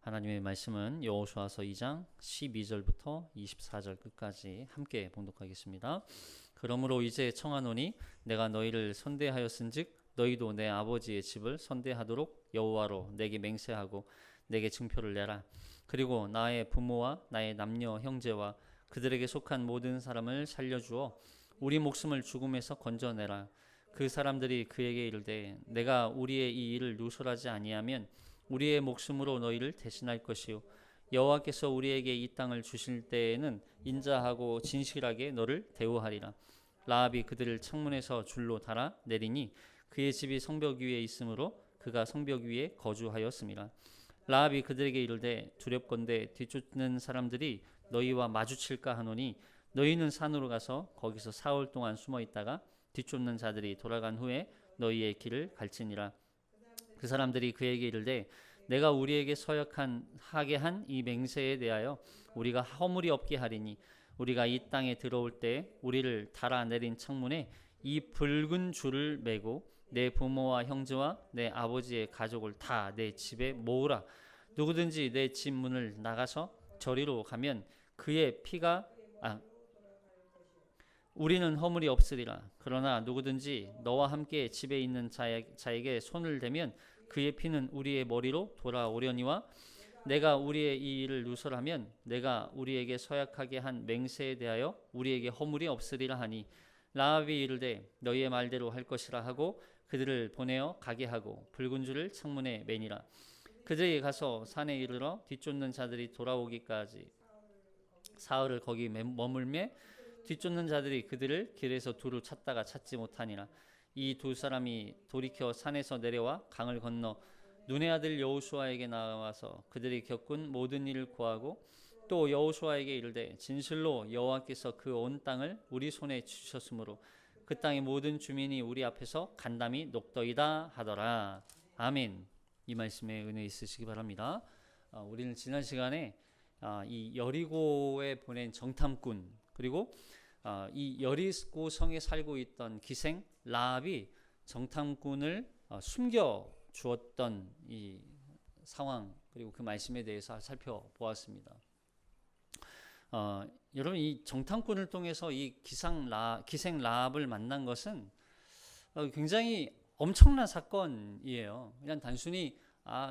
하나님의 말씀은 여호수아서 2장 12절부터 24절 끝까지 함께 봉독하겠습니다. 그러므로 이제 청하노니 내가 너희를 선대하였은즉 너희도 내 아버지의 집을 선대하도록 여호와로 내게 맹세하고 내게 증표를 내라. 그리고 나의 부모와 나의 남녀 형제와 그들에게 속한 모든 사람을 살려주어 우리 목숨을 죽음에서 건져내라. 그 사람들이 그에게 이르되 내가 우리의 이 일을 누설하지 아니하면 우리의 목숨으로 너희를 대신할 것이요 여호와께서 우리에게 이 땅을 주실 때에는 인자하고 진실하게 너를 대우하리라. 라합이 그들을 창문에서 줄로 달아 내리니 그의 집이 성벽 위에 있으므로 그가 성벽 위에 거주하였음이라. 라합이 그들에게 이르되 두렵건대 뒤쫓는 사람들이 너희와 마주칠까 하노니 너희는 산으로 가서 거기서 사흘 동안 숨어 있다가 뒤쫓는 자들이 돌아간 후에 너희의 길을 갈지니라. 그 사람들이 그에게 이르되 내가 우리에게 서약하게 한 이 맹세에 대하여 우리가 허물이 없게 하리니 우리가 이 땅에 들어올 때 우리를 달아내린 창문에 이 붉은 줄을 매고 내 부모와 형제와 내 아버지의 가족을 다 내 집에 모으라. 누구든지 내 집 문을 나가서 저리로 가면 그의 피가 우리는 허물이 없으리라. 그러나 누구든지 너와 함께 집에 있는 자에게 손을 대면 그의 피는 우리의 머리로 돌아오려니와 내가 우리의 이 일을 누설하면 내가 우리에게 서약하게 한 맹세에 대하여 우리에게 허물이 없으리라 하니 라합이 이르되 너희의 말대로 할 것이라 하고 그들을 보내어 가게 하고 붉은 줄을 창문에 매니라. 그들이 가서 산에 이르러 뒤쫓는 자들이 돌아오기까지 사흘을 거기 머물매 뒤쫓는 자들이 그들을 길에서 두루 찾다가 찾지 못하니라. 이 두 사람이 돌이켜 산에서 내려와 강을 건너 눈의 아들 여호수아에게 나와서 그들이 겪은 모든 일을 고하고 또 여호수아에게 이르되 진실로 여호와께서 그 온 땅을 우리 손에 주셨으므로 그 땅의 모든 주민이 우리 앞에서 간담이 녹더이다 하더라. 아멘. 이 말씀에 은혜 있으시기 바랍니다. 우리는 지난 시간에 이 여리고에 보낸 정탐꾼 그리고 이 여리고 성에 살고 있던 기생 라합이 정탐꾼을 숨겨 주었던 이 상황 그리고 그 말씀에 대해서 살펴보았습니다. 여러분 이 정탐꾼을 통해서 이 기생 라합을 만난 것은 굉장히 엄청난 사건이에요. 그냥 단순히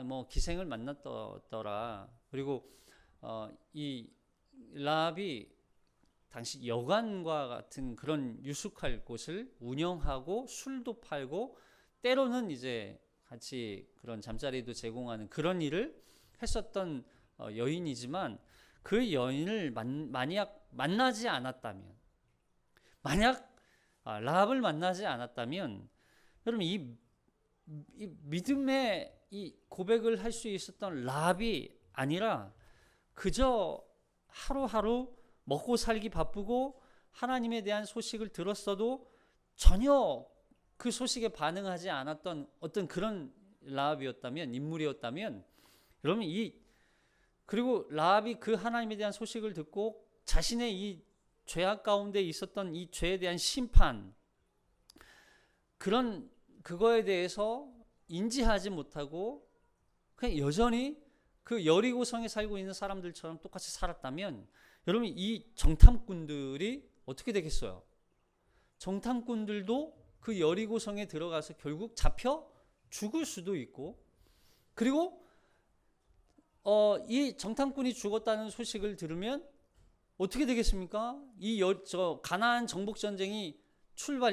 뭐 기생을 만났더라. 그리고 이 라합이 당시 여관과 같은 그런 유숙할 곳을 운영하고 술도 팔고 때로는 이제 같이 그런 잠자리도 제공하는 그런 일을 했었던 여인이지만 그 여인을 만약 만나지 않았다면 만약 라합을 만나지 않았다면 여러분 이 믿음의 이 고백을 할 수 있었던 라합이 아니라 그저 하루하루 먹고 살기 바쁘고 하나님에 대한 소식을 들었어도 전혀 그 소식에 반응하지 않았던 어떤 그런 라합이었다면 인물이었다면 여러분 그리고 라합이 그 하나님에 대한 소식을 듣고 자신의 이 죄악 가운데 있었던 이 죄에 대한 심판 그거에 대해서 인지하지 못하고 그냥 여전히 그 여리고성에 살고 있는 사람들처럼 똑같이 살았다면 여러분 이 정탐꾼들이 어떻게 되겠어요? 정탐꾼들도 그 여리고성에 들어가서 결국 잡혀 죽을 수도 있고 그리고 이 정탐꾼이 죽었다는 소식을 들으면 어떻게 되겠습니까? 가나안 정복 전쟁이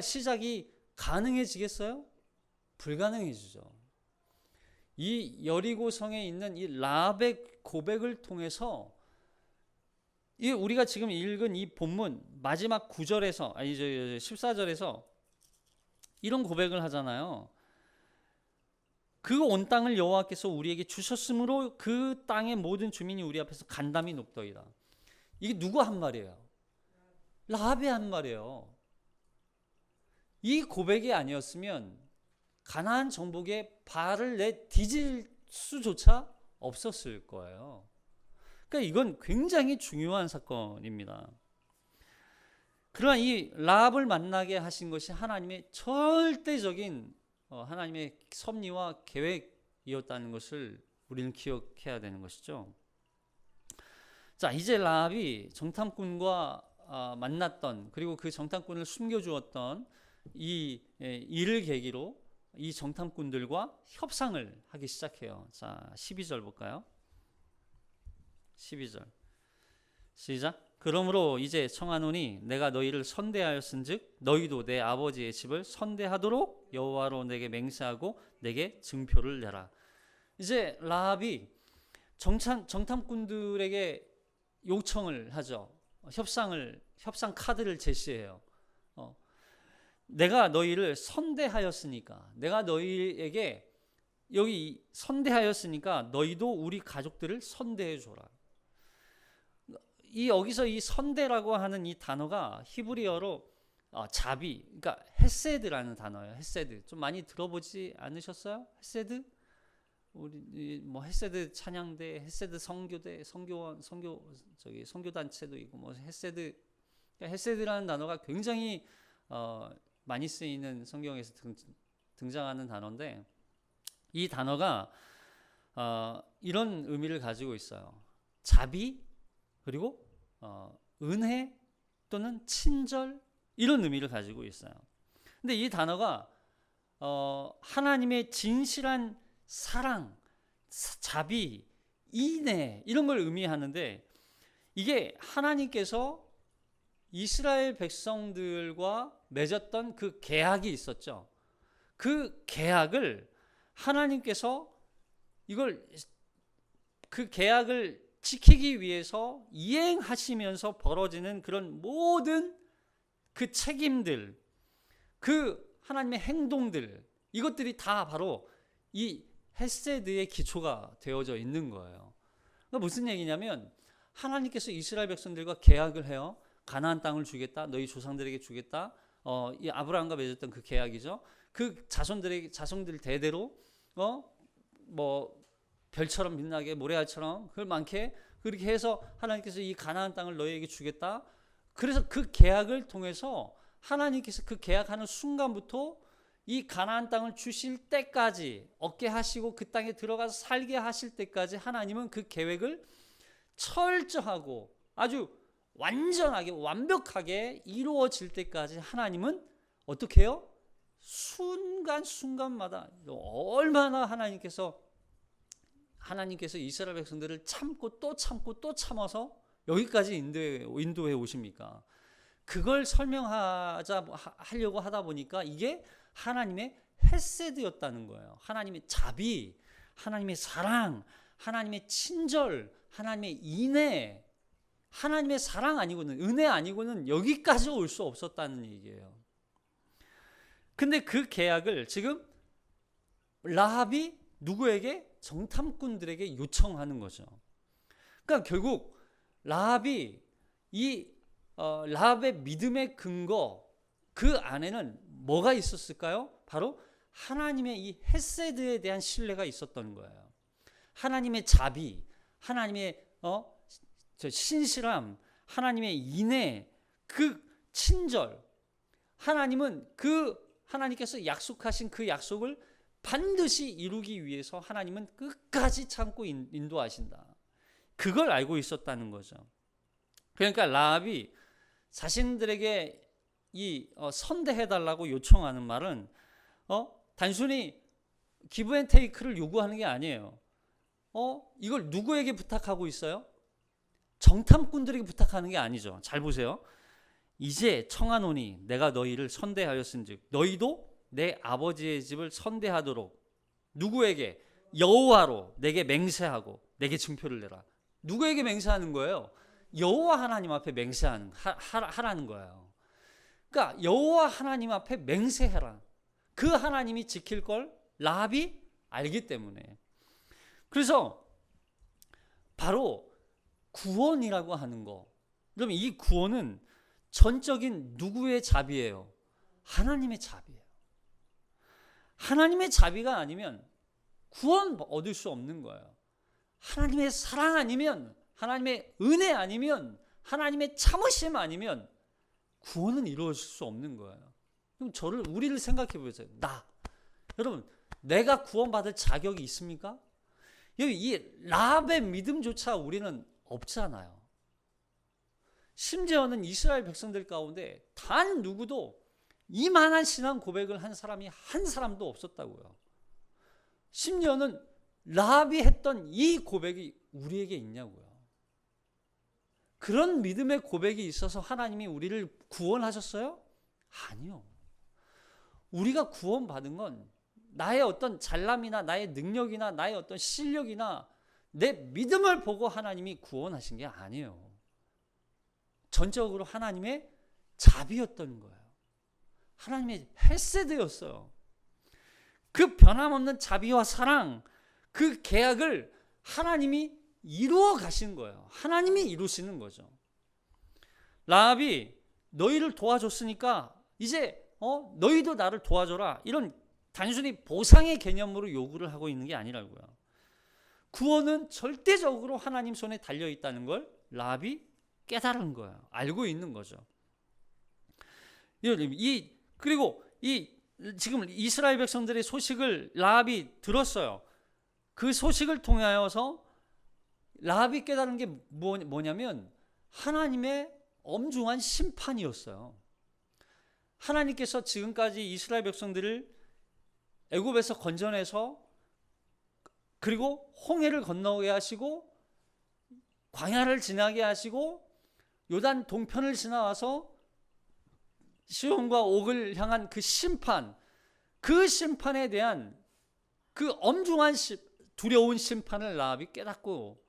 시작이 가능해지겠어요? 불가능해지죠. 이 여리고성에 있는 이 라합의 고백을 통해서 우리가 지금 읽은 이 본문 마지막 14절에서 이런 고백을 하잖아요. 그 온 땅을 여호와께서 우리에게 주셨으므로 그 땅의 모든 주민이 우리 앞에서 간담이 녹더이다. 이게 누구 한 말이에요? 라합이 한 말이에요. 이 고백이 아니었으면 가나안 정복에 발을 내디딜 수조차 없었을 거예요. 그러니까 이건 굉장히 중요한 사건입니다. 그러나 이 라합을 만나게 하신 것이 하나님의 절대적인 하나님의 섭리와 계획이었다는 것을 우리는 기억해야 되는 것이죠. 자, 이제 라합이 정탐꾼과 만났던, 그리고 그 정탐꾼을 숨겨주었던 이 일을 계기로 이 정탐꾼들과 협상을 하기 시작해요. 자, 12절 볼까요? 12절 시작. 그러므로 이제 청하노니 내가 너희를 선대하였은즉 너희도 내 아버지의 집을 선대하도록 여호와로 내게 맹세하고 내게 증표를 내라. 이제 라합이 정탐꾼들에게 요청을 하죠. 협상 카드를 제시해요. 내가 너희를 선대하였으니까, 내가 너희에게 여기 선대하였으니까 너희도 우리 가족들을 선대해 줘라. 여기서 이 선대라고 하는 이 단어가 히브리어로 자비, 그러니까 헤세드라는 단어예요. 헤세드. 좀 많이 들어보지 않으셨어요? 헤세드? 우리 뭐 헤세드 찬양대, 헤세드 선교대, 선교단체도 있고 뭐 헤세드. 그러니까 헤세드라는 단어가 굉장히 많이 쓰이는 성경에서 등장하는 단어인데, 이 단어가 이런 의미를 가지고 있어요. 자비, 그리고 은혜 또는 친절, 이런 의미를 가지고 있어요. 근데 이 단어가 하나님의 진실한 사랑, 자비, 인애, 이런 걸 의미하는데, 이게 하나님께서 이스라엘 백성들과 맺었던 그 계약이 있었죠. 그 계약을 하나님께서 그 계약을 지키기 위해서 이행하시면서 벌어지는 그런 모든 그 책임들, 그 하나님의 행동들, 이것들이 다 바로 이 헤세드의 기초가 되어져 있는 거예요. 그러니까 무슨 얘기냐면, 하나님께서 이스라엘 백성들과 계약을 해요. 가나안 땅을 주겠다, 너희 조상들에게 주겠다. 이 아브라함과 맺었던 그 계약이죠. 그 자손들 대대로 뭐 별처럼 빛나게, 모래알처럼 그걸 많게, 그렇게 해서 하나님께서 이 가나안 땅을 너희에게 주겠다. 그래서 그 계약을 통해서 하나님께서 그 계약하는 순간부터 이 가나안 땅을 주실 때까지, 얻게 하시고 그 땅에 들어가서 살게 하실 때까지 하나님은 그 계획을 철저하고 아주 완전하게, 완벽하게 이루어질 때까지 하나님은 어떻게 해요? 순간순간마다 얼마나 하나님께서 이스라엘 백성들을 참고 또 참고 또 참아서 여기까지 인도해 오십니까? 그걸 하려고 하다 보니까 이게 하나님의 헤세드였다는 거예요. 하나님의 자비, 하나님의 사랑, 하나님의 친절, 하나님의 인애, 하나님의 사랑 아니고는, 은혜 아니고는 여기까지 올 수 없었다는 얘기예요. 근데 그 계약을 지금 라합이 누구에게? 정탐꾼들에게 요청하는 거죠. 그러니까 결국 라합이 라합의 믿음의 근거, 그 안에는 뭐가 있었을까요? 바로 하나님의 이 헤세드에 대한 신뢰가 있었던 거예요. 하나님의 자비, 하나님의 신실함, 하나님의 인애, 그 친절, 하나님께서 약속하신 그 약속을 반드시 이루기 위해서 하나님은 끝까지 참고 인도하신다. 그걸 알고 있었다는 거죠. 그러니까 라합이 자신들에게 선대해달라고 요청하는 말은 단순히 기브 앤 테이크를 요구하는 게 아니에요. 이걸 누구에게 부탁하고 있어요? 정탐꾼들에게 부탁하는 게 아니죠. 잘 보세요. 이제 청하노니 내가 너희를 선대하였은즉 너희도 내 아버지의 집을 선대하도록, 누구에게? 여호와로 내게 맹세하고 내게 증표를 내라. 누구에게 맹세하는 거예요? 여호와 하나님 앞에 하라는 거예요. 그러니까 여호와 하나님 앞에 맹세해라. 그 하나님이 지킬 걸 라합이 알기 때문에. 그래서 바로 구원이라고 하는 거, 그러면 이 구원은 전적인 누구의 자비예요? 하나님의 자비예요. 하나님의 자비가 아니면 구원 얻을 수 없는 거예요. 하나님의 사랑 아니면, 하나님의 은혜 아니면, 하나님의 참으심 아니면 구원은 이루어질 수 없는 거예요. 그럼 우리를 생각해 보세요. 여러분, 내가 구원받을 자격이 있습니까? 이 라합의 믿음조차 우리는 없잖아요. 심지어는 이스라엘 백성들 가운데 단 누구도 이만한 신앙 고백을 한 사람이 한 사람도 없었다고요. 심지어는 라합이 했던 이 고백이 우리에게 있냐고요. 그런 믿음의 고백이 있어서 하나님이 우리를 구원하셨어요? 아니요. 우리가 구원받은 건 나의 어떤 잘남이나 나의 능력이나 나의 어떤 실력이나 내 믿음을 보고 하나님이 구원하신 게 아니에요. 전적으로 하나님의 자비였던 거예요. 하나님의 헤세드였어요. 그 변함없는 자비와 사랑, 그 계약을 하나님이 이루어 가신 거예요. 하나님이 이루시는 거죠. 라합이 너희를 도와줬으니까 이제 너희도 나를 도와줘라. 이런 단순히 보상의 개념으로 요구를 하고 있는 게 아니라고요. 구원은 절대적으로 하나님 손에 달려 있다는 걸 라합이 깨달은 거예요. 알고 있는 거죠. 그리고 지금 이스라엘 백성들의 소식을 라합이 들었어요. 그 소식을 통하여서 라합이 깨달은 게 뭐냐면 하나님의 엄중한 심판이었어요. 하나님께서 지금까지 이스라엘 백성들을 애굽에서 건져내서 그리고 홍해를 건너게 하시고 광야를 지나게 하시고 요단 동편을 지나와서 시온과 옥을 향한 그 심판, 그 심판에 대한 그 엄중한 두려운 심판을 라합이 깨닫고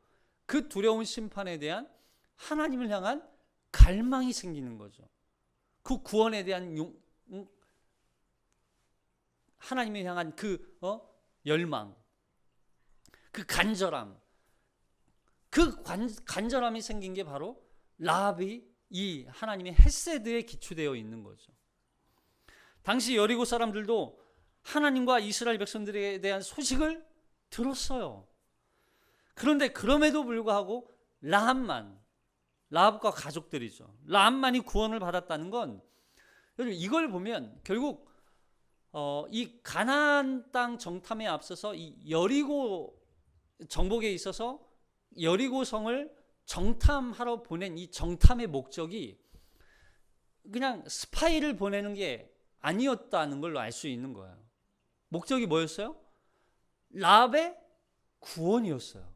그 두려운 심판에 대한 하나님을 향한 갈망이 생기는 거죠. 그 구원에 대한 하나님을 향한 그 열망, 그 간절함, 그 간절함이 생긴 게 바로 라합이 이 하나님의 헤세드에 기초되어 있는 거죠. 당시 여리고 사람들도 하나님과 이스라엘 백성들에 대한 소식을 들었어요. 그런데 그럼에도 불구하고 라합과 가족들이죠. 라합만이 구원을 받았다는 건 여러분 이걸 보면 결국 이 가나안 땅 정탐에 앞서서 이 여리고 정복에 있어서 여리고 성을 정탐하러 보낸 이 정탐의 목적이 그냥 스파이를 보내는 게 아니었다는 걸로 알 수 있는 거예요. 목적이 뭐였어요? 라합의 구원이었어요.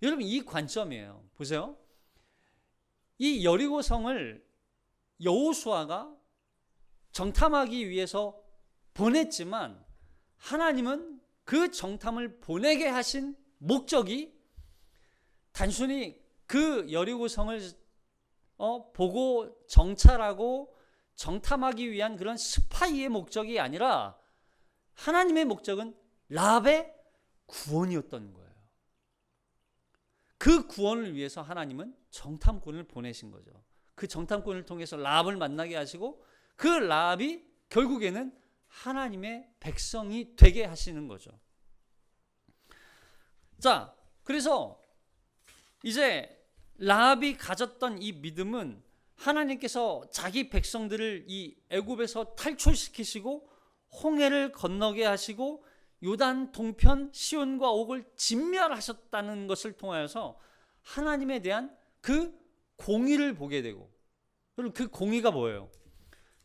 여러분 이 관점이에요. 보세요. 이 여리고 성을 여호수아가 정탐하기 위해서 보냈지만 하나님은 그 정탐을 보내게 하신 목적이 단순히 그 여리고 성을 보고 정찰하고 정탐하기 위한 그런 스파이의 목적이 아니라 하나님의 목적은 라합의 구원이었던 거예요. 그 구원을 위해서 하나님은 정탐꾼을 보내신 거죠. 그 정탐꾼을 통해서 라합을 만나게 하시고 그 라합이 결국에는 하나님의 백성이 되게 하시는 거죠. 자, 그래서 이제 라합이 가졌던 이 믿음은 하나님께서 자기 백성들을 이 애굽에서 탈출시키시고 홍해를 건너게 하시고 요단 동편 시온과 옥을 진멸하셨다는 것을 통하여서 하나님에 대한 그 공의를 보게 되고, 그럼 그 공의가 뭐예요?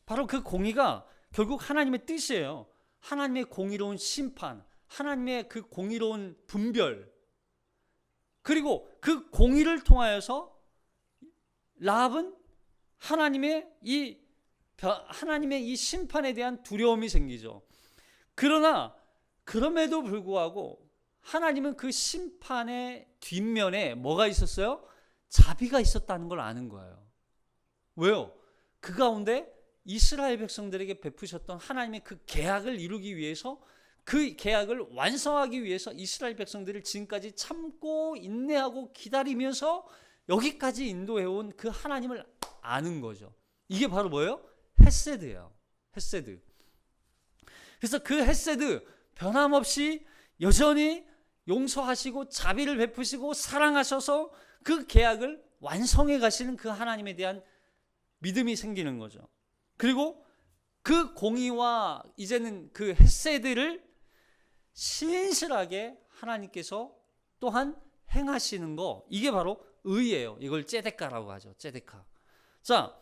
바로 그 공의가 결국 하나님의 뜻이에요. 하나님의 공의로운 심판, 하나님의 그 공의로운 분별, 그리고 그 공의를 통하여서 라합은 하나님의 이 심판에 대한 두려움이 생기죠. 그러나 그럼에도 불구하고 하나님은 그 심판의 뒷면에 뭐가 있었어요? 자비가 있었다는 걸 아는 거예요. 왜요? 그 가운데 이스라엘 백성들에게 베푸셨던 하나님의 그 계약을 이루기 위해서, 그 계약을 완성하기 위해서 이스라엘 백성들을 지금까지 참고 인내하고 기다리면서 여기까지 인도해온 그 하나님을 아는 거죠. 이게 바로 뭐예요? 헤세드예요. 헤세드. 그래서 그 헤세드, 변함없이 여전히 용서하시고 자비를 베푸시고 사랑하셔서 그 계약을 완성해 가시는 그 하나님에 대한 믿음이 생기는 거죠. 그리고 그 공의와 이제는 그 헤세드를 신실하게 하나님께서 또한 행하시는 거, 이게 바로 의예요. 이걸 ጼ데카라고 하죠. ጼ데카. 자,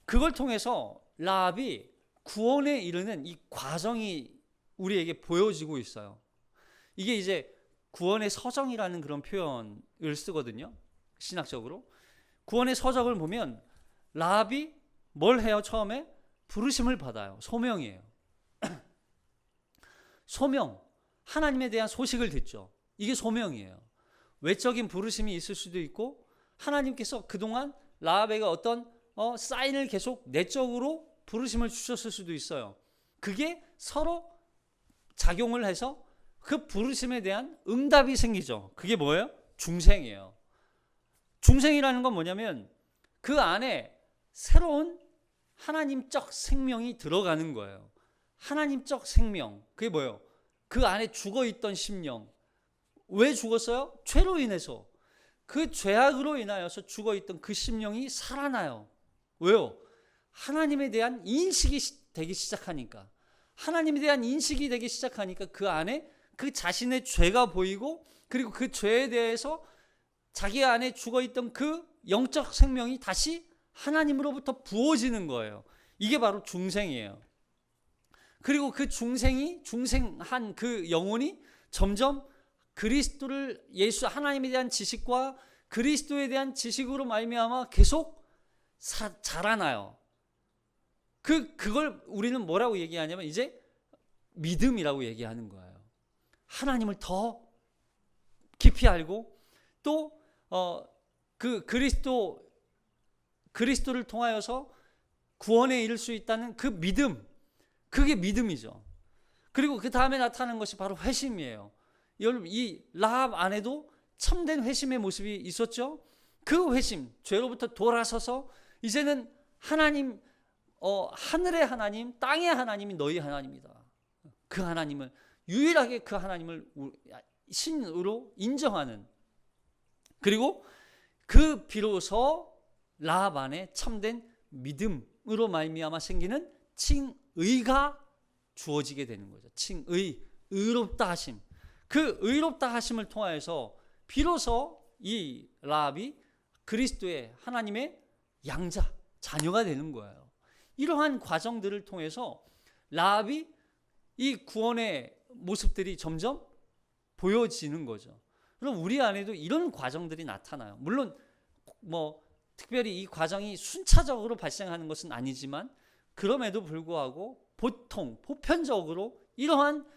그걸 통해서 라합이 구원에 이르는 이 과정이 우리에게 보여지고 있어요. 이게 이제 구원의 서정이라는 그런 표현을 쓰거든요. 신학적으로. 구원의 서적을 보면 라합이 뭘 해요? 처음에 부르심을 받아요. 소명이에요. 소명. 하나님에 대한 소식을 듣죠. 이게 소명이에요. 외적인 부르심이 있을 수도 있고 하나님께서 그동안 라합에게 어떤 사인을 계속 내적으로 부르심을 주셨을 수도 있어요. 그게 서로 작용을 해서 그 부르심에 대한 응답이 생기죠. 그게 뭐예요? 중생이에요. 중생이라는 건 뭐냐면 그 안에 새로운 하나님적 생명이 들어가는 거예요. 하나님적 생명. 그게 뭐예요? 그 안에 죽어있던 심령. 왜 죽었어요? 죄로 인해서. 그 죄악으로 인하여서 죽어있던 그 심령이 살아나요. 왜요? 하나님에 대한 인식이 되기 시작하니까. 하나님에 대한 인식이 되기 시작하니까 그 안에 그 자신의 죄가 보이고 그리고 그 죄에 대해서 자기 안에 죽어있던 그 영적 생명이 다시 하나님으로부터 부어지는 거예요. 이게 바로 중생이에요. 그리고 그 중생한 그 영혼이 점점 그리스도를 예수 하나님에 대한 지식과 그리스도에 대한 지식으로 말미암아 계속 자라나요. 그걸 우리는 뭐라고 얘기하냐면 이제 믿음이라고 얘기하는 거예요. 하나님을 더 깊이 알고 또 그 그리스도를 통하여서 구원에 이를 수 있다는 그 믿음, 그게 믿음이죠. 그리고 그 다음에 나타나는 것이 바로 회심이에요. 여러분, 이 라합 안에도 참된 회심의 모습이 있었죠. 그 회심, 죄로부터 돌아서서 이제는 하나님, 하늘의 하나님, 땅의 하나님이 너희 하나님이다. 그 하나님을 유일하게 그 하나님을 신으로 인정하는, 그리고 그 비로소 라합 안에 참된 믿음으로 말미암아 생기는 칭의가 주어지게 되는 거죠. 칭의, 의롭다 하심. 그 의롭다 하심을 통하여서 비로소 이 라합이 그리스도의 하나님의 양자, 자녀가 되는 거예요. 이러한 과정들을 통해서 라합이 이 구원의 모습들이 점점 보여지는 거죠. 그럼 우리 안에도 이런 과정들이 나타나요. 물론 특별히 이 과정이 순차적으로 발생하는 것은 아니지만 그럼에도 불구하고 보편적으로 이러한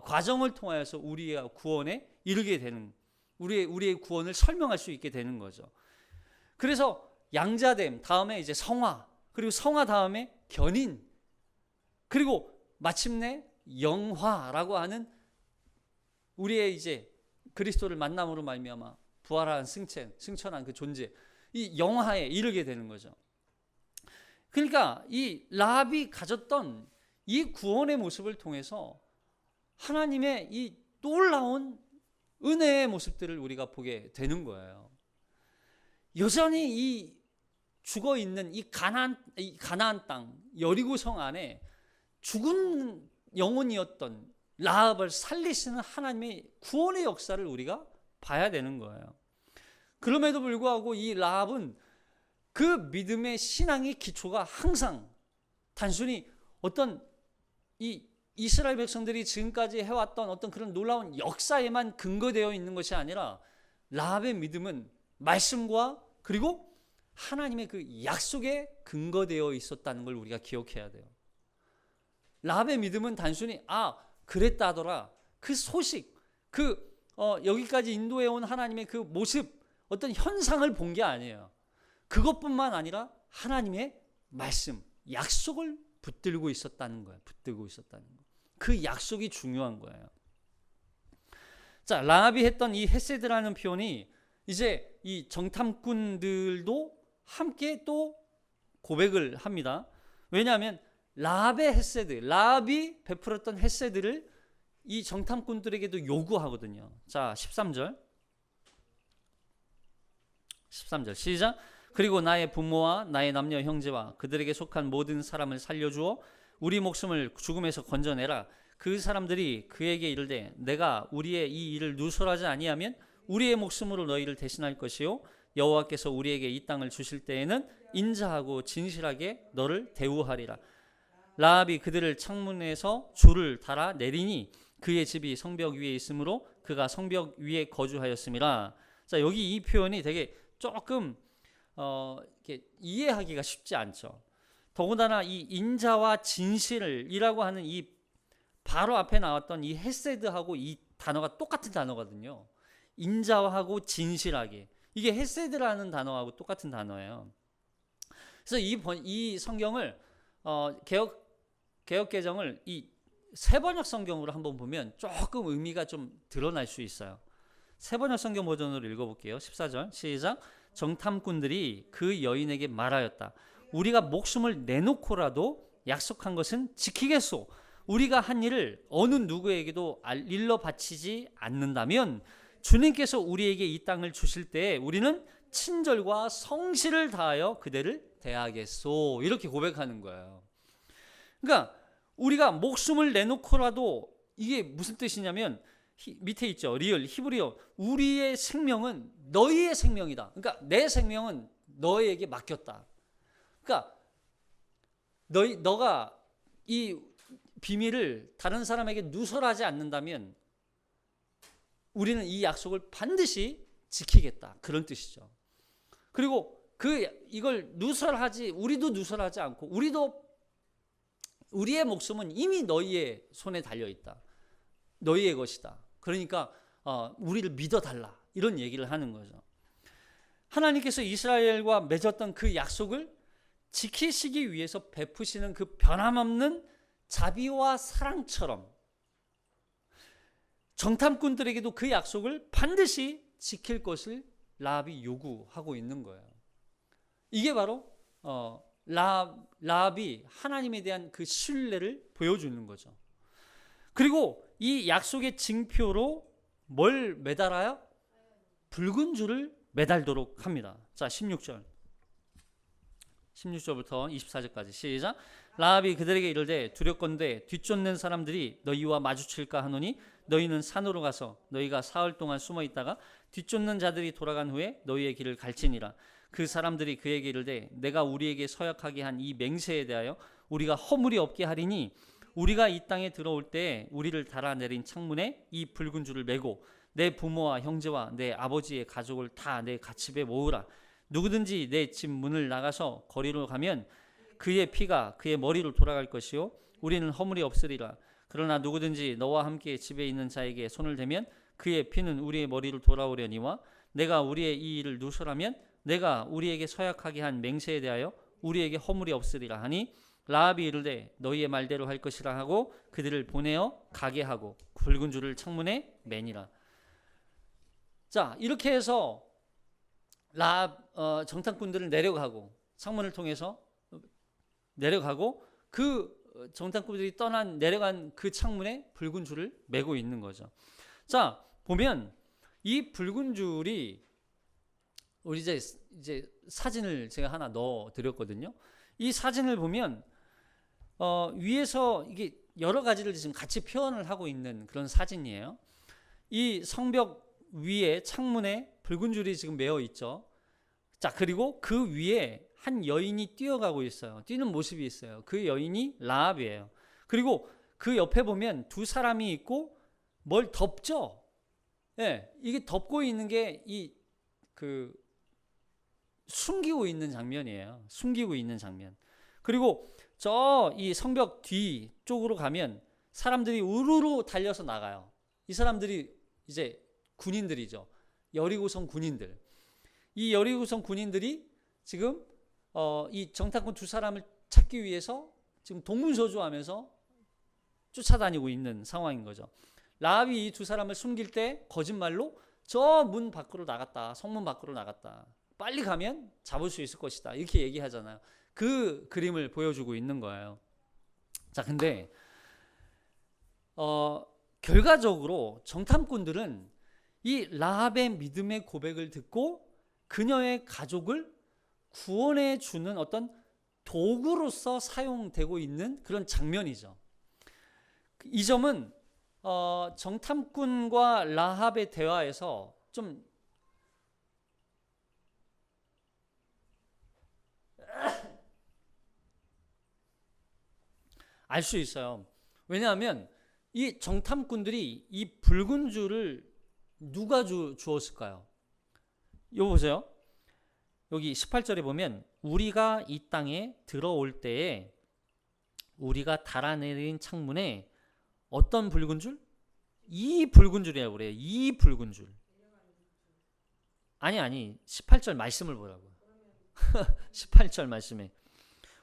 과정을 통하여서 우리의 구원에 이르게 되는, 우리의 구원을 설명할 수 있게 되는 거죠. 그래서 양자됨 다음에 이제 성화, 그리고 성화 다음에 견인, 그리고 마침내 영화라고 하는 우리의 이제 그리스도를 만남으로 말미암아 부활한 승천한 그 존재, 이 영화에 이르게 되는 거죠. 그러니까 이 라합이 가졌던 이 구원의 모습을 통해서 하나님의 이 놀라운 은혜의 모습들을 우리가 보게 되는 거예요. 여전히 이 죽어 있는 이 가나안 땅 여리고성 안에 죽은 영혼이었던 라합을 살리시는 하나님의 구원의 역사를 우리가 봐야 되는 거예요. 그럼에도 불구하고 이 라합은 그 믿음의 신앙의 기초가 항상 단순히 어떤 이 이스라엘 백성들이 지금까지 해왔던 어떤 그런 놀라운 역사에만 근거되어 있는 것이 아니라 라합의 믿음은 말씀과 그리고 하나님의 그 약속에 근거되어 있었다는 걸 우리가 기억해야 돼요. 라합의 믿음은 단순히 그랬다 하더라, 그 소식, 여기까지 인도해 온 하나님의 그 모습, 어떤 현상을 본 게 아니에요. 그것뿐만 아니라 하나님의 말씀, 약속을 붙들고 있었다는 거예요. 그 약속이 중요한 거예요. 자, 라합이 했던 이 헤세드라는 표현이 이제 이 정탐꾼들도 함께 또 고백을 합니다. 왜냐하면 라합의 헤세드, 라합이 베풀었던 헤세드를 이 정탐꾼들에게도 요구하거든요. 자, 13절 시작. 그리고 나의 부모와 나의 남녀 형제와 그들에게 속한 모든 사람을 살려주어 우리 목숨을 죽음에서 건져내라. 그 사람들이 그에게 이르되 내가 우리의 이 일을 누설하지 아니하면 우리의 목숨으로 너희를 대신할 것이요 여호와께서 우리에게 이 땅을 주실 때에는 인자하고 진실하게 너를 대우하리라. 라합이 그들을 창문에서 줄을 달아 내리니 그의 집이 성벽 위에 있으므로 그가 성벽 위에 거주하였음이라. 자, 여기 이 표현이 되게 조금 이렇게 이해하기가 쉽지 않죠. 더군다나 이 인자와 진실이라고 하는 이 바로 앞에 나왔던 이 헤세드하고 이 단어가 똑같은 단어거든요. 인자하고 진실하게. 이게 헤세드라는 단어하고 똑같은 단어예요. 그래서 이 성경을 개역 개정을 이 세번역 성경으로 한번 보면 조금 의미가 좀 드러날 수 있어요. 세번역 성경 버전으로 읽어볼게요. 14절 시작. 정탐꾼들이 그 여인에게 말하였다. 우리가 목숨을 내놓고라도 약속한 것은 지키겠소. 우리가 한 일을 어느 누구에게도 일러 바치지 않는다면 주님께서 우리에게 이 땅을 주실 때 우리는 친절과 성실을 다하여 그대를 대하겠소. 이렇게 고백하는 거예요. 그러니까 우리가 목숨을 내놓고라도, 이게 무슨 뜻이냐면 밑에 있죠. 리을 히브리어, 우리의 생명은 너희의 생명이다. 그러니까 내 생명은 너희에게 맡겼다. 그러니까 너가 이 비밀을 다른 사람에게 누설하지 않는다면 우리는 이 약속을 반드시 지키겠다. 그런 뜻이죠. 그리고 이걸 우리도 누설하지 않고 우리의 목숨은 이미 너희의 손에 달려 있다. 너희의 것이다. 그러니까 우리를 믿어달라. 이런 얘기를 하는 거죠. 하나님께서 이스라엘과 맺었던 그 약속을 지키시기 위해서 베푸시는 그 변함없는 자비와 사랑처럼 정탐꾼들에게도 그 약속을 반드시 지킬 것을 라합이 요구하고 있는 거예요. 이게 바로 라합이 하나님에 대한 그 신뢰를 보여주는 거죠. 그리고 이 약속의 징표로 뭘 매달아요? 붉은 줄을 매달도록 합니다. 자, 16절부터 24절까지 시작. 라합이 그들에게 이르되 두렵건대 뒤쫓는 사람들이 너희와 마주칠까 하노니 너희는 산으로 가서 너희가 사흘 동안 숨어 있다가 뒤쫓는 자들이 돌아간 후에 너희의 길을 갈지니라. 그 사람들이 그에게 이르되 내가 우리에게 서약하게 한 이 맹세에 대하여 우리가 허물이 없게 하리니 우리가 이 땅에 들어올 때 우리를 달아내린 창문에 이 붉은 줄을 매고 내 부모와 형제와 내 아버지의 가족을 다 내 갓집에 모으라. 누구든지 내 집 문을 나가서 거리로 가면 그의 피가 그의 머리로 돌아갈 것이요 우리는 허물이 없으리라. 그러나 누구든지 너와 함께 집에 있는 자에게 손을 대면 그의 피는 우리의 머리로 돌아오려니와 내가 우리의 이 일을 누설하면 내가 우리에게 서약하게 한 맹세에 대하여 우리에게 허물이 없으리라 하니 라합이 이르되 너희의 말대로 할 것이라 하고 그들을 보내어 가게 하고 붉은 줄을 창문에 매니라. 자, 이렇게 해서 라합 정탐꾼들을 내려가고 창문을 통해서 내려가고 그 정탐꾼들이 내려간 그 창문에 붉은 줄을 매고 있는 거죠. 자, 보면 이 붉은 줄이 우리 이제 사진을 제가 하나 넣어 드렸거든요. 이 사진을 보면 위에서 이게 여러 가지를 지금 같이 표현을 하고 있는 그런 사진이에요. 이 성벽 위에 창문에 붉은 줄이 지금 매어 있죠. 자, 그리고 그 위에 한 여인이 뛰어가고 있어요. 뛰는 모습이 있어요. 그 여인이 라합이에요. 그리고 그 옆에 보면 두 사람이 있고 뭘 덮죠. 예, 이게 덮고 있는 게 숨기고 있는 장면이에요. 숨기고 있는 장면. 그리고 이 성벽 뒤 쪽으로 가면 사람들이 우르르 달려서 나가요. 이 사람들이 이제 군인들이죠. 여리고성 군인들. 이 여리고성 군인들이 지금 이 정탐꾼 두 사람을 찾기 위해서 지금 동분서주하면서 쫓아다니고 있는 상황인 거죠. 라합이 이 두 사람을 숨길 때 거짓말로 저 문 밖으로 나갔다. 성문 밖으로 나갔다. 빨리 가면 잡을 수 있을 것이다. 이렇게 얘기하잖아요. 그 그림을 보여주고 있는 거예요. 자, 근데 결과적으로 정탐꾼들은 이 라합의 믿음의 고백을 듣고 그녀의 가족을 구원해 주는 어떤 도구로서 사용되고 있는 그런 장면이죠. 이 점은 정탐꾼과 라합의 대화에서 좀 알 수 있어요. 왜냐하면 이 정탐꾼들이 이 붉은 줄을 누가 주었을까요? 이거 보세요. 여기 18절에 보면 우리가 이 땅에 들어올 때에 우리가 달아내린 창문에 어떤 붉은 줄? 이 붉은 줄이라고 그래요. 이 붉은 줄. 아니 18절 말씀을 보라고요. 18절 말씀에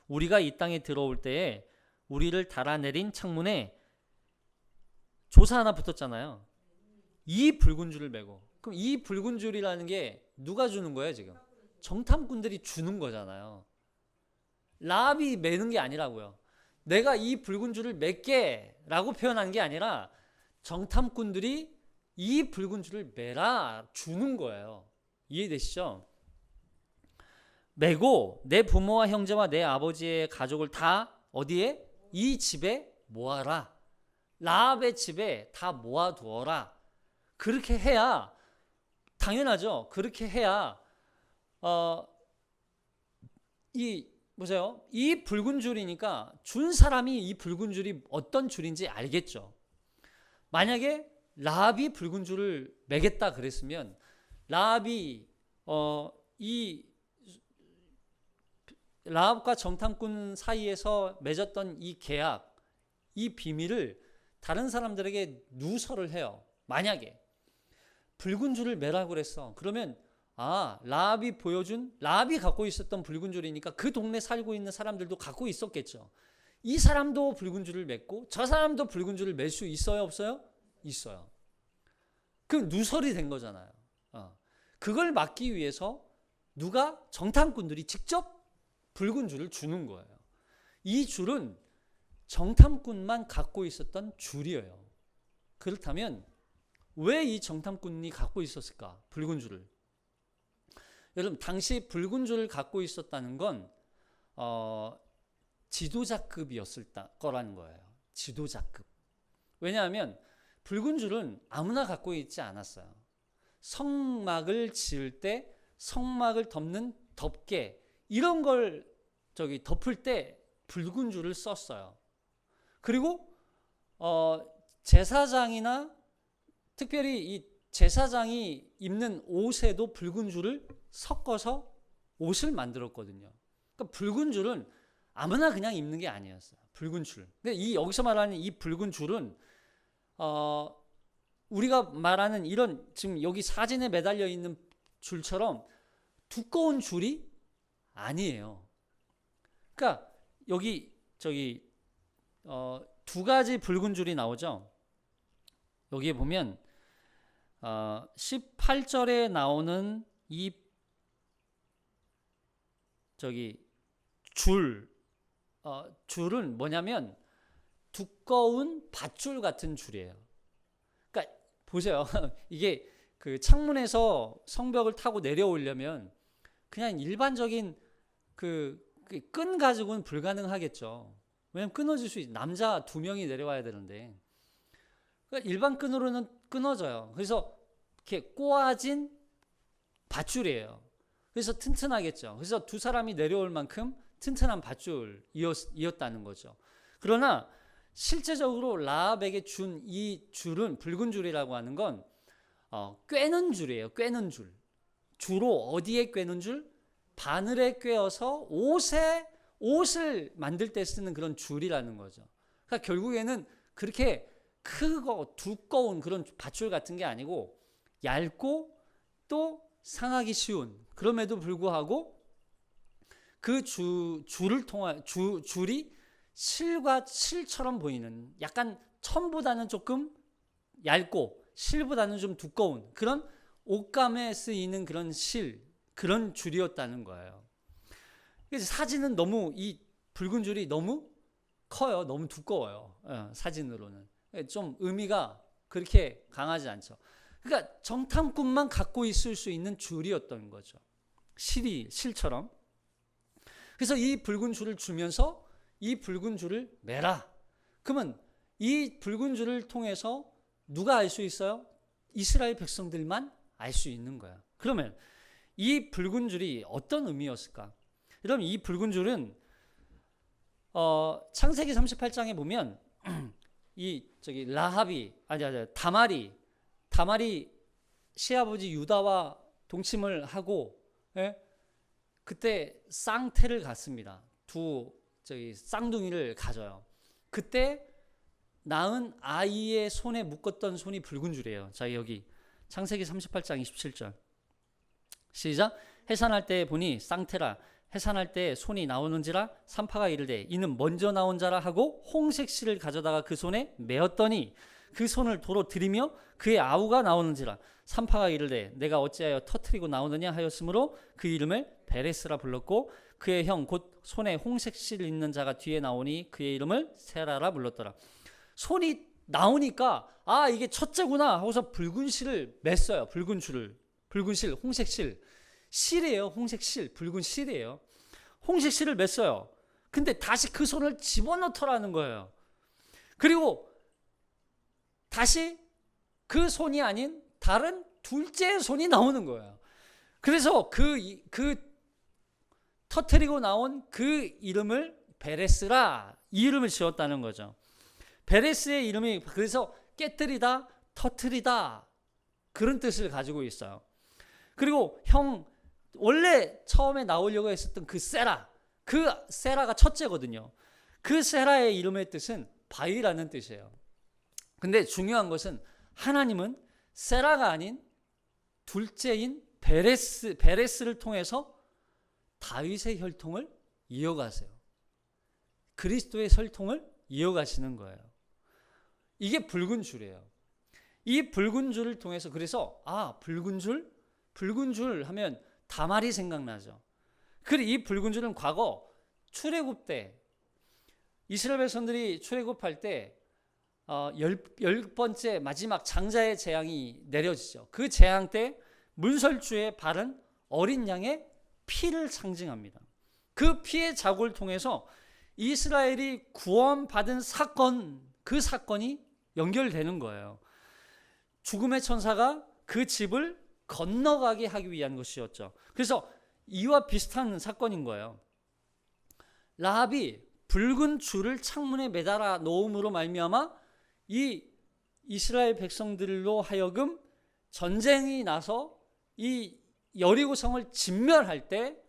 우리가 이 땅에 들어올 때에 우리를 달아내린 창문에 조사 하나 붙었잖아요. 이 붉은 줄을 메고. 그럼 이 붉은 줄이라는 게 누가 주는 거예요 지금? 정탐꾼들이 주는 거잖아요. 라합이 매는 게 아니라고요. 내가 이 붉은 줄을 맺게 라고 표현한 게 아니라 정탐꾼들이 이 붉은 줄을 매라 주는 거예요. 이해되시죠? 매고 내 부모와 형제와 내 아버지의 가족을 다 어디에? 이 집에 모아라. 라합의 집에 다 모아두어라. 그렇게 해야 당연하죠. 그렇게 해야 보세요. 이 붉은 줄이니까 준 사람이 이 붉은 줄이 어떤 줄인지 알겠죠. 만약에 라합이 붉은 줄을 매겠다 그랬으면 라합이 이 라합과 정탐꾼 사이에서 맺었던 이 계약, 이 비밀을 다른 사람들에게 누설을 해요. 만약에 붉은 줄을 매라고 그랬어. 그러면 라합이 갖고 있었던 붉은 줄이니까 그 동네 살고 있는 사람들도 갖고 있었겠죠. 이 사람도 붉은 줄을 맺고 저 사람도 붉은 줄을 맬 수 있어요, 없어요? 있어요. 그럼 누설이 된 거잖아요. 그걸 막기 위해서 누가? 정탐꾼들이 직접 붉은 줄을 주는 거예요. 이 줄은 정탐꾼만 갖고 있었던 줄이에요. 그렇다면 왜 이 정탐꾼이 갖고 있었을까? 붉은 줄을. 여러분, 당시 붉은 줄을 갖고 있었다는 건 지도자급이었을 거라는 거예요. 지도자급. 왜냐하면 붉은 줄은 아무나 갖고 있지 않았어요. 성막을 지을 때 성막을 덮는 덮개 이런 걸 덮을 때 붉은 줄을 썼어요. 그리고 제사장이나 특별히 이 제사장이 입는 옷에도 붉은 줄을 섞어서 옷을 만들었거든요. 그러니까 붉은 줄은 아무나 그냥 입는 게 아니었어요. 붉은 줄. 그러니까 여기서 말하는 이 붉은 줄은 우리가 말하는 이런 지금 여기 사진에 매달려 있는 줄처럼 두꺼운 줄이 아니에요. 그러니까 여기 두 가지 붉은 줄이 나오죠. 여기에 보면 18절에 나오는 이 줄은 뭐냐면 두꺼운 밧줄 같은 줄이에요. 그러니까 보세요. 이게 그 창문에서 성벽을 타고 내려오려면 그냥 일반적인 그 끈 가지고는 불가능하겠죠. 왜냐면 끊어질 수 있어요. 남자 2명이 내려와야 되는데. 그러니까 일반 끈으로는 끊어져요. 그래서 이렇게 꼬아진 밧줄이에요. 그래서 튼튼하겠죠. 그래서 두 사람이 내려올 만큼 튼튼한 밧줄이었다는 거죠. 그러나 실제적으로 라합에게 준 이 줄은 붉은 줄이라고 하는 건 꿰는 줄이에요. 꿰는 줄. 주로 어디에 꿰는 줄? 바늘에 꿰어서 옷을 만들 때 쓰는 그런 줄이라는 거죠. 그러니까 결국에는 그렇게 크고 두꺼운 그런 밧줄 같은 게 아니고 얇고 또 상하기 쉬운, 그럼에도 불구하고 그 줄이 실처럼 보이는, 약간 천보다는 조금 얇고 실보다는 좀 두꺼운 그런 옷감에 쓰이는 그런 줄이었다는 거예요. 그래서 사진은 너무 이 붉은 줄이 너무 커요. 너무 두꺼워요. 사진으로는. 좀 의미가 그렇게 강하지 않죠. 그러니까 정탐꾼만 갖고 있을 수 있는 줄이었던 거죠. 실처럼. 그래서 이 붉은 줄을 주면서 이 붉은 줄을 매라. 그러면 이 붉은 줄을 통해서 누가 알 수 있어요? 이스라엘 백성들만 알 수 있는 거야. 그러면 이 붉은 줄이 어떤 의미였을까? 여러분, 이 붉은 줄은 창세기 38장에 보면 다말이 시아버지 유다와 동침을 하고, 예? 그때 쌍태를 갖습니다. 쌍둥이를 가져요. 그때 낳은 아이의 손에 묶었던 손이 붉은 줄이에요. 자, 여기 창세기 38장 27절 시작. 해산할 때 보니 쌍태라. 해산할 때 손이 나오는지라. 산파가 이르되 이는 먼저 나온 자라 하고 홍색 실을 가져다가 그 손에 메었더니 그 손을 도로 들이며 그의 아우가 나오는지라. 산파가 이르되 내가 어찌하여 터뜨리고 나오느냐 하였으므로 그 이름을 베레스라 불렀고 그의 형 곧 손에 홍색 실 있는 자가 뒤에 나오니 그의 이름을 세라라 불렀더라. 손이 나오니까 이게 첫째구나 하고서 붉은 실을 맸어요. 붉은 실, 홍색 실이에요. 홍색 실, 붉은 실이에요. 홍색 실을 맸어요. 근데 다시 그 손을 집어넣더라는 거예요. 그리고 다시 그 손이 아닌 다른 둘째 손이 나오는 거예요. 그래서 그 터뜨리고 나온 그 이름을 베레스라, 이 이름을 지었다는 거죠. 베레스의 이름이 그래서 깨뜨리다, 터뜨리다 그런 뜻을 가지고 있어요. 그리고 원래 처음에 나오려고 했었던 그 세라가 첫째거든요. 그 세라의 이름의 뜻은 바위라는 뜻이에요. 근데 중요한 것은 하나님은 세라가 아닌 둘째인 베레스를 통해서 다윗의 혈통을 이어가세요. 그리스도의 혈통을 이어가시는 거예요. 이게 붉은 줄이에요. 이 붉은 줄을 통해서 그래서 붉은 줄 하면 다말이 생각나죠. 그리고 이 붉은 줄은 과거 출애굽 때 이스라엘 백성들이 출애굽할 때 열 번째 마지막 장자의 재앙이 내려지죠. 그 재앙 때 문설주에 바른 어린 양의 피를 상징합니다. 그 피의 자국을 통해서 이스라엘이 구원받은 그 사건이 연결되는 거예요. 죽음의 천사가 그 집을 건너가게 하기 위한 것이었죠. 그래서 이와 비슷한 사건인 거예요. 라합이 붉은 줄을 창문에 매달아 놓음으로 말미암아 이 이스라엘 백성들로 하여금 전쟁이 나서 이 여리고성을 진멸할 때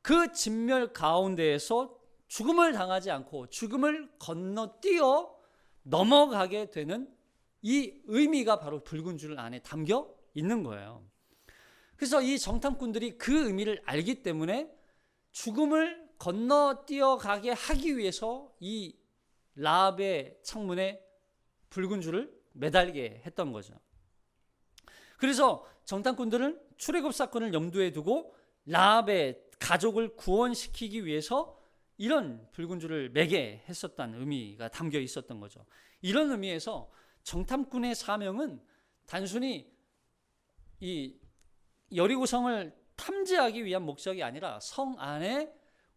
그 진멸 가운데에서 죽음을 당하지 않고 죽음을 건너뛰어 넘어가게 되는 이 의미가 바로 붉은 줄 안에 담겨 있는 거예요. 그래서 이 정탐꾼들이 그 의미를 알기 때문에 죽음을 건너뛰어 가게 하기 위해서 이 라합의 창문에 붉은 줄을 매달게 했던 거죠. 그래서 정탐꾼들은 출애굽 사건을 염두에 두고 라합의 가족을 구원시키기 위해서 이런 붉은 줄을 매게 했었다는 의미가 담겨 있었던 거죠. 이런 의미에서 정탐꾼의 사명은 단순히 이 여리고성을 탐지하기 위한 목적이 아니라 성 안에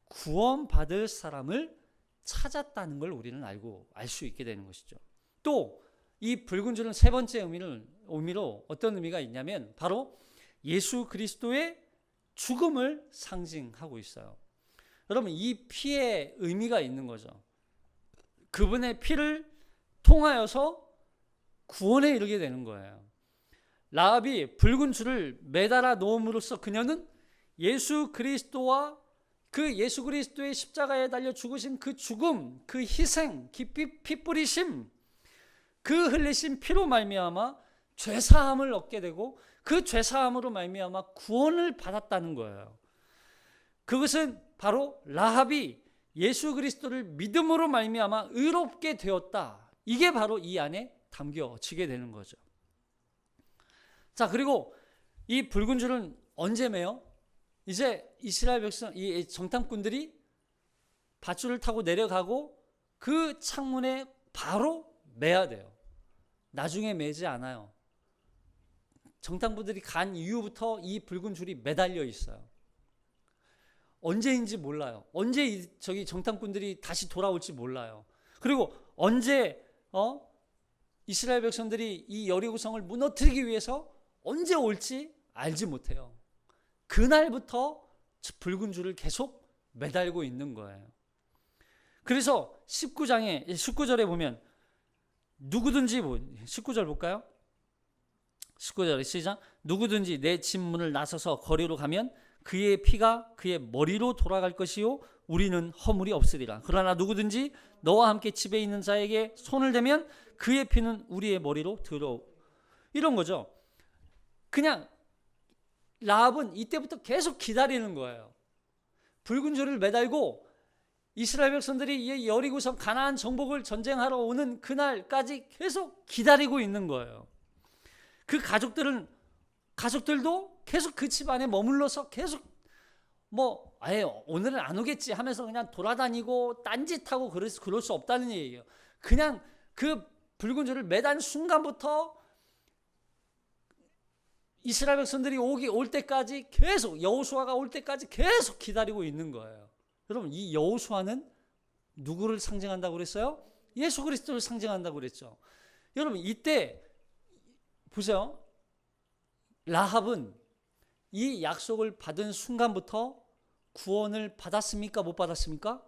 구원받을 사람을 찾았다는 걸 우리는 알 수 있게 되는 것이죠. 또 이 붉은 줄은 세 번째 의미로 어떤 의미가 있냐면 바로 예수 그리스도의 죽음을 상징하고 있어요. 여러분, 이 피의 의미가 있는 거죠. 그분의 피를 통하여서 구원에 이르게 되는 거예요. 라합이 붉은 줄을 매달아 놓음으로써 그녀는 예수 그리스도와 그 예수 그리스도의 십자가에 달려 죽으신 그 죽음, 그 희생, 깊이 피 뿌리심, 그 흘리신 피로 말미암아 죄사함을 얻게 되고 그 죄사함으로 말미암아 구원을 받았다는 거예요. 그것은 바로 라합이 예수 그리스도를 믿음으로 말미암아 의롭게 되었다. 이게 바로 이 안에 담겨지게 되는 거죠. 자, 그리고 이 붉은 줄은 언제 매요? 이제 이스라엘 백성, 이 정탐꾼들이 밧줄을 타고 내려가고 그 창문에 바로 매야 돼요. 나중에 매지 않아요. 정탐꾼들이 간 이후부터 이 붉은 줄이 매달려 있어요. 언제인지 몰라요. 언제 정탐꾼들이 다시 돌아올지 몰라요. 그리고 언제 이스라엘 백성들이 이 여리고성을 무너뜨리기 위해서 언제 올지 알지 못해요. 그날부터 붉은 줄을 계속 매달고 있는 거예요. 그래서 19절에 보면 누구든지 19절 볼까요? 19절에 시작. 누구든지 내 집 문을 나서서 거리로 가면 그의 피가 그의 머리로 돌아갈 것이요 우리는 허물이 없으리라. 그러나 누구든지 너와 함께 집에 있는 자에게 손을 대면 그의 피는 우리의 머리로 들어오. 이런 거죠. 그냥 라합은 이때부터 계속 기다리는 거예요. 붉은 줄을 매달고 이스라엘 백성들이 이 여리고성 가나안 정복을 전쟁하러 오는 그날까지 계속 기다리고 있는 거예요. 그 가족들도 계속 그 집 안에 머물러서 계속 아예 오늘은 안 오겠지 하면서 그냥 돌아다니고 딴짓하고 그럴 수 없다는 얘기예요. 그냥 그 붉은 줄을 매단 순간부터 이스라엘 백성들이 올 때까지 계속, 여호수아가 올 때까지 계속 기다리고 있는 거예요. 여러분, 이 여호수아는 누구를 상징한다고 그랬어요? 예수 그리스도를 상징한다고 그랬죠. 여러분, 이때 보세요. 라합은 이 약속을 받은 순간부터 구원을 받았습니까? 못 받았습니까?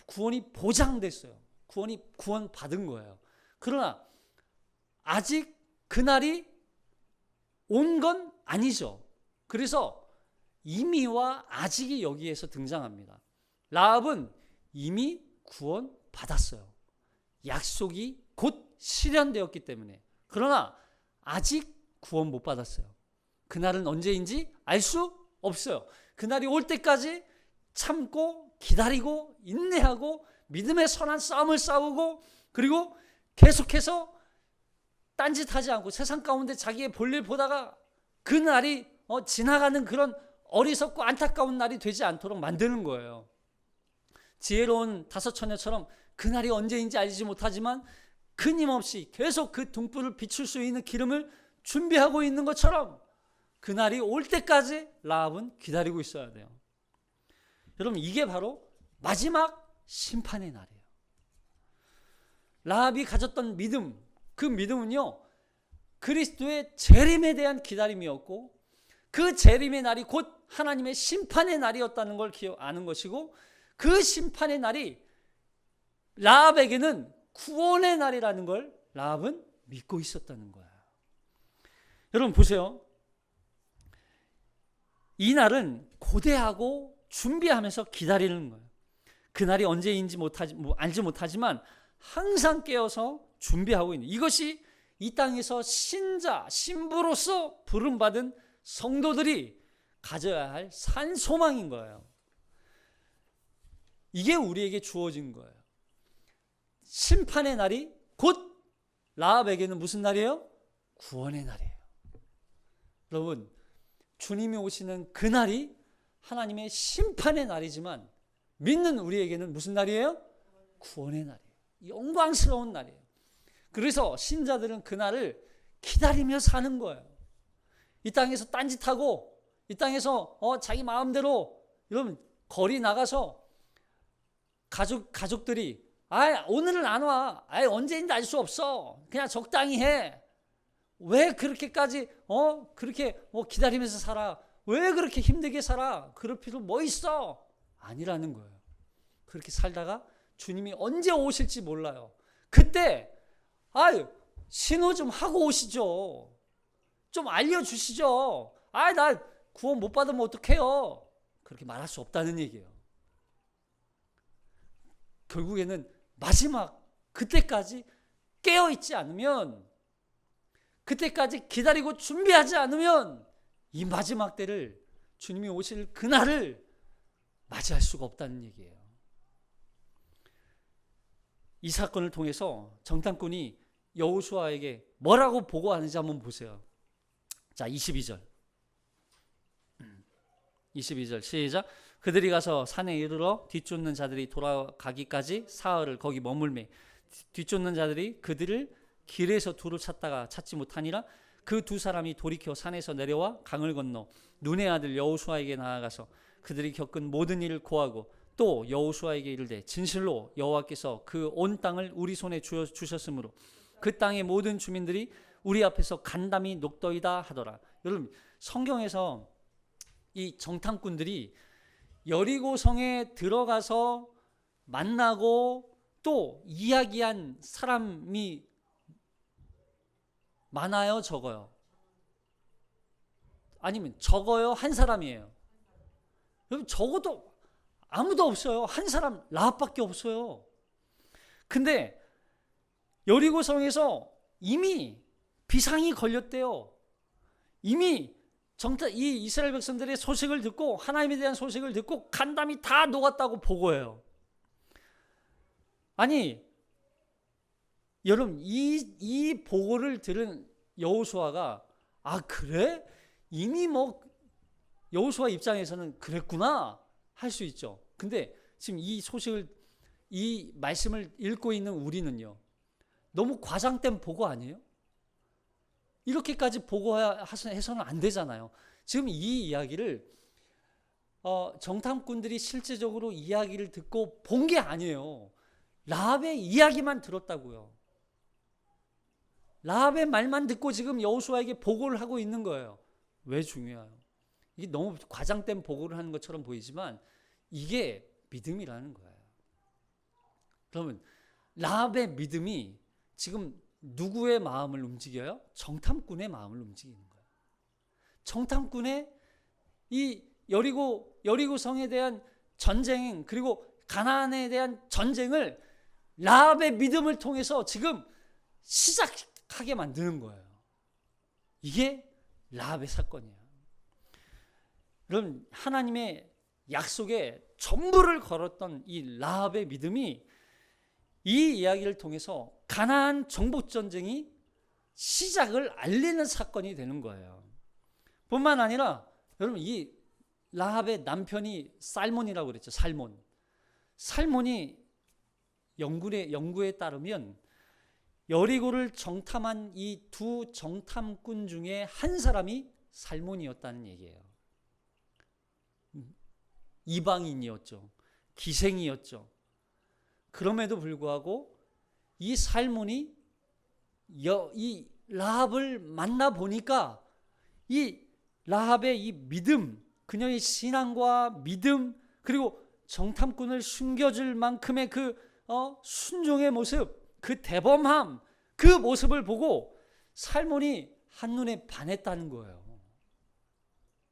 구원이 보장됐어요. 구원 받은 거예요. 그러나 아직 그날이 온 건 아니죠. 그래서 이미와 아직이 여기에서 등장합니다. 라합은 이미 구원 받았어요. 약속이 곧 실현되었기 때문에. 그러나 아직 구원 못 받았어요. 그날은 언제인지 알 수 없어요. 그날이 올 때까지 참고 기다리고 인내하고 믿음의 선한 싸움을 싸우고 그리고 계속해서 딴짓하지 않고 세상 가운데 자기의 볼일 보다가 그 날이 지나가는 그런 어리석고 안타까운 날이 되지 않도록 만드는 거예요. 지혜로운 다섯 처녀처럼 그 날이 언제인지 알지 못하지만 끊임없이 계속 그 등불을 비출 수 있는 기름을 준비하고 있는 것처럼 그 날이 올 때까지 라합은 기다리고 있어야 돼요. 여러분, 이게 바로 마지막 심판의 날이에요. 라합이 가졌던 믿음, 그 믿음은요, 그리스도의 재림에 대한 기다림이었고 그 재림의 날이 곧 하나님의 심판의 날이었다는 걸 아는 것이고 그 심판의 날이 라합에게는 구원의 날이라는 걸 라합은 믿고 있었다는 거예요. 여러분 보세요. 이 날은 고대하고 준비하면서 기다리는 거예요. 그날이 언제인지 알지 못하지만 항상 깨어서 준비하고 있는, 이것이 이 땅에서 신부로서 부름받은 성도들이 가져야 할 산 소망인 거예요. 이게 우리에게 주어진 거예요. 심판의 날이 곧 라합에게는 무슨 날이에요? 구원의 날이에요. 여러분, 주님이 오시는 그 날이 하나님의 심판의 날이지만 믿는 우리에게는 무슨 날이에요? 구원의 날이에요. 영광스러운 날이에요. 그래서 신자들은 그 날을 기다리며 사는 거예요. 이 땅에서 딴짓하고 이 땅에서 자기 마음대로, 여러분 거리 나가서 가족들이 오늘은 안 와, 언제인지 알 수 없어, 그냥 적당히 해, 왜 그렇게까지 그렇게 기다리면서 살아, 왜 그렇게 힘들게 살아, 그럴 필요 뭐 있어, 아니라는 거예요. 그렇게 살다가 주님이 언제 오실지 몰라요. 그때 신호 좀 하고 오시죠. 좀 알려주시죠. 나 구원 못 받으면 어떡해요. 그렇게 말할 수 없다는 얘기예요. 결국에는 마지막 그때까지 깨어있지 않으면, 그때까지 기다리고 준비하지 않으면 이 마지막 때를, 주님이 오실 그날을 맞이할 수가 없다는 얘기예요. 이 사건을 통해서 정탐꾼이 여호수아에게 뭐라고 보고하는지 한번 보세요. 자, 22절 시작. 그들이 가서 산에 이르러 뒤쫓는 자들이 돌아가기까지 사흘을 거기 머물매 뒤쫓는 자들이 그들을 길에서 둘을 찾다가 찾지 못하니라. 그 두 사람이 돌이켜 산에서 내려와 강을 건너 눈의 아들 여호수아에게 나아가서 그들이 겪은 모든 일을 고하고 또 여호수아에게 이르되 진실로 여호와께서 그 온 땅을 우리 손에 주셨으므로 그 땅의 모든 주민들이 우리 앞에서 간담이 녹더이다 하더라. 여러분, 성경에서 이 정탐꾼들이 여리고 성에 들어가서 만나고 또 이야기한 사람이 많아요, 적어요? 아니면 적어요, 한 사람이에요? 여러분, 적어도 아무도 없어요. 한 사람, 라합밖에 없어요. 근데 여리고 성에서 이미 비상이 걸렸대요. 이미 이 이스라엘 백성들의 소식을 듣고, 하나님에 대한 소식을 듣고 간담이 다 녹았다고 보고해요. 아니, 여러분, 이 보고를 들은 여호수아가 그래? 이미 여호수아 입장에서는 그랬구나 할 수 있죠. 근데 지금 이 말씀을 읽고 있는 우리는요, 너무 과장된 보고 아니에요? 이렇게까지 보고해서는 안 되잖아요. 지금 이 이야기를 정탐꾼들이 실제적으로 이야기를 듣고 본 게 아니에요. 라합의 이야기만 들었다고요. 라합의 말만 듣고 지금 여호수아에게 보고를 하고 있는 거예요. 왜 중요해요? 이게 너무 과장된 보고를 하는 것처럼 보이지만 이게 믿음이라는 거예요. 그러면 라합의 믿음이 지금 누구의 마음을 움직여요? 정탐꾼의 마음을 움직이는 거예요. 정탐꾼의 이 여리고 성에 대한 전쟁, 그리고 가나안에 대한 전쟁을 라합의 믿음을 통해서 지금 시작하게 만드는 거예요. 이게 라합의 사건이에요. 여러분, 하나님의 약속에 전부를 걸었던 이 라합의 믿음이 이 이야기를 통해서 가나안 정복 전쟁이 시작을 알리는 사건이 되는 거예요. 뿐만 아니라 여러분, 이 라합의 남편이 살몬이라고 그랬죠. 살몬이 연구에 따르면 여리고를 정탐한 이 두 정탐꾼 중에 한 사람이 살몬이었다는 얘기예요. 이방인이었죠. 기생이었죠. 그럼에도 불구하고 이 살몬이 이 라합을 만나 보니까 이 라합의 이 믿음, 그녀의 신앙과 믿음, 그리고 정탐꾼을 숨겨줄 만큼의 그 순종의 모습, 그 대범함, 그 모습을 보고 살몬이 한눈에 반했다는 거예요.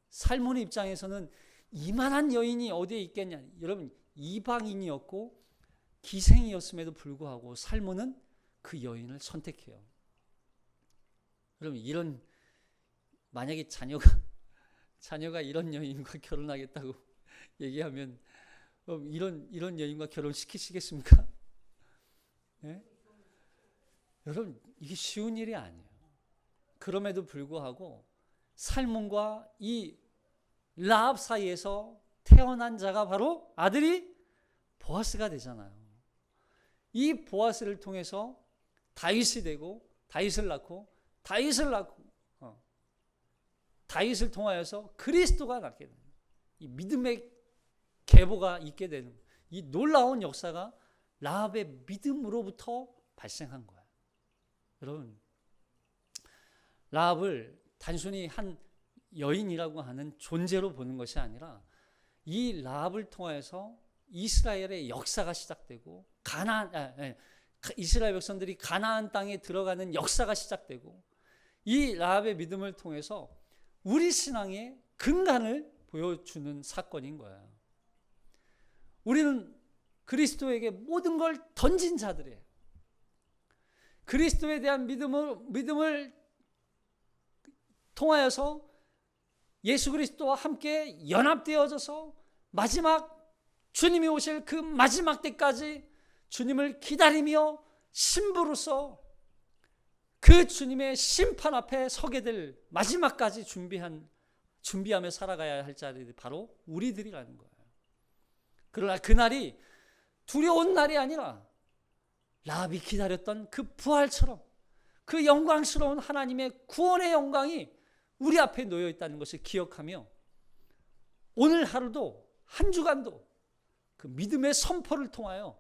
살몬의 입장에서는 이만한 여인이 어디에 있겠냐. 여러분, 이방인이었고 기생이었음에도 불구하고 살몬은 그 여인을 선택해요. 여러분, 만약에 자녀가 이런 여인과 결혼하겠다고 얘기하면 이런 여인과 결혼시키시겠습니까? 네? 여러분, 이게 쉬운 일이 아니에요. 그럼에도 불구하고 살몬과 이 라합 사이에서 태어난 자가 바로 아들이 보아스가 되잖아요. 이 보아스를 통해서 다윗이 되고 다윗을 낳고 다윗을 통하여서 그리스도가 낳게 되는, 이 믿음의 계보가 있게 되는 이 놀라운 역사가 라합의 믿음으로부터 발생한 거예요. 여러분, 라합을 단순히 한 여인이라고 하는 존재로 보는 것이 아니라 이 라합을 통하여서 이스라엘의 역사가 시작되고 이스라엘 백성들이 가나안 땅에 들어가는 역사가 시작되고, 이 라합의 믿음을 통해서 우리 신앙의 근간을 보여주는 사건인 거예요. 우리는 그리스도에게 모든 걸 던진 자들이에요. 그리스도에 대한 믿음을 통하여서 예수 그리스도와 함께 연합되어져서 마지막 주님이 오실 그 마지막 때까지 주님을 기다리며 신부로서 그 주님의 심판 앞에 서게 될 마지막까지 준비하며 살아가야 할 자들이 바로 우리들이라는 거예요. 그러나 그날이 두려운 날이 아니라 라합이 기다렸던 그 부활처럼 그 영광스러운 하나님의 구원의 영광이 우리 앞에 놓여 있다는 것을 기억하며 오늘 하루도 한 주간도 그 믿음의 선포를 통하여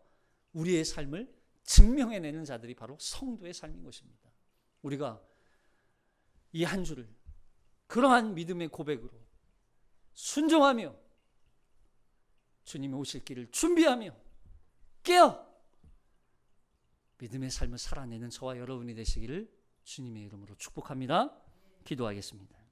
우리의 삶을 증명해내는 자들이 바로 성도의 삶인 것입니다. 우리가 이 한 주를 그러한 믿음의 고백으로 순종하며 주님이 오실 길을 준비하며 깨어 믿음의 삶을 살아내는 저와 여러분이 되시기를 주님의 이름으로 축복합니다. 기도하겠습니다.